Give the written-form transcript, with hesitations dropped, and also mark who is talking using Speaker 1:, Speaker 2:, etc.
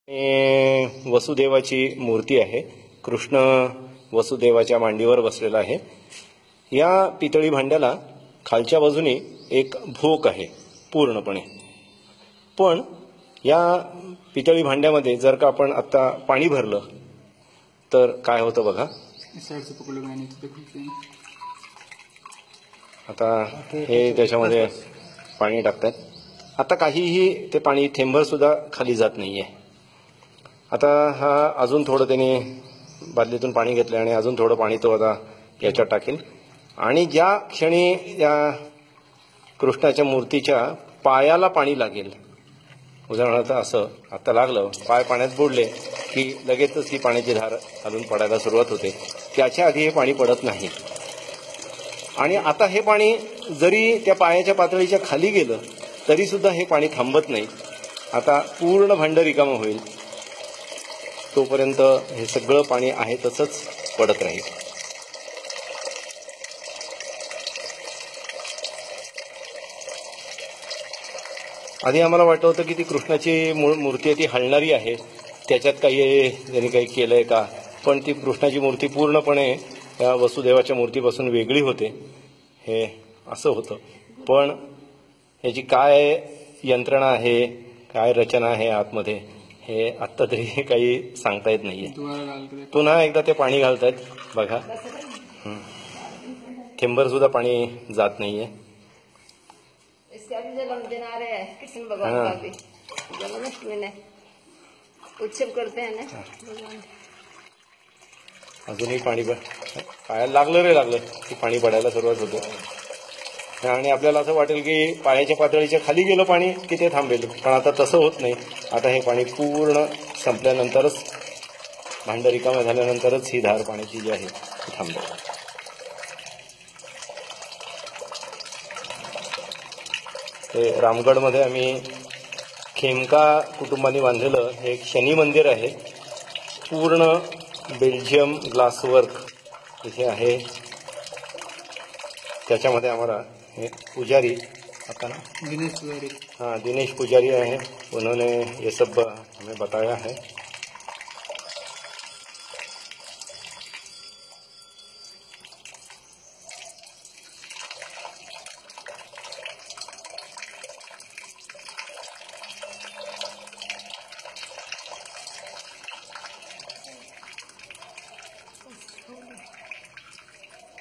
Speaker 1: वसुदेवाची मूर्ती आहे. कृष्ण वसुदेवाच्या मांडीवर बसलेला आहे. या पितळी भांड्याला खालच्या बाजूने एक भोक आहे पूर्णपणे. पण या पितळी भांड्यामध्ये जर का आपण आता पाणी भरलं तर काय होतं बघा. आता हे त्याच्यामध्ये पाणी टाकतात. आता काहीही ते पाणी थेंबर सुद्धा खाली जात नाहीये. आता हा अजून थोडं त्याने बादलीतून पाणी घेतलं आणि अजून थोडं पाणी तो आता याच्यात टाकेल. आणि ज्या क्षणी या कृष्णाच्या मूर्तीच्या पायाला पाणी लागेल, उदाहरणार्थ असं आता लागलं, पाय पाण्यात बुडले की लगेचच ही पाण्याची धार खालून पडायला सुरुवात होते. त्याच्या आधी हे पाणी पडत नाही. आणि आता हे पाणी जरी त्या पायाच्या पातळीच्या खाली गेलं तरी सुद्धा हे पाणी थांबत नाही. आता पूर्ण भांडं रिकामं होईल तोपर्यंत हे सगळं पाणी आहे तसंच पडत राहील. आधी आम्हाला वाटत होतं की ती कृष्णाची मूर्ती ती हलणारी आहे, त्याच्यात त्यांनी काही केलंय का. पण ती कृष्णाची मूर्ती पूर्णपणे या वसुदेवाच्या मूर्तीपासून वेगळी होते. हे असं होतं. पण ह्याची काय यंत्रणा आहे, काय रचना आहे आतमध्ये, हे आत्ता तरी काही सांगता येत नाहीये. पुन्हा एकदा ते पाणी घालतायत बघा. थेंबर सुद्धा पाणी जात नाहीये. अजूनही पाणी पायाला लागलं रे लागलं की पाणी पडायला सुरुवात होते. आणि आपल्याला असं वाटेल की पायाच्या पातळीच्या खाली गेलं पाणी की ते थांबेल. पण आता तसं होत नाही. आता हे पाणी पूर्ण संपल्यानंतरच, भांडं रिकामं झाल्यानंतरच ही धार पाण्याची जी आहे ती थांबेल. ते रामगडमध्ये आम्ही खेमका कुटुंबाने बांधलेलं हे एक शनी मंदिर आहे. पूर्ण बेल्जियम ग्लासवर्क इथे आहे. त्याच्यामध्ये आम्हाला हे पुजारी आता ना दिनेश पुजारी है, उन्होंने ये सब हमें बताया है.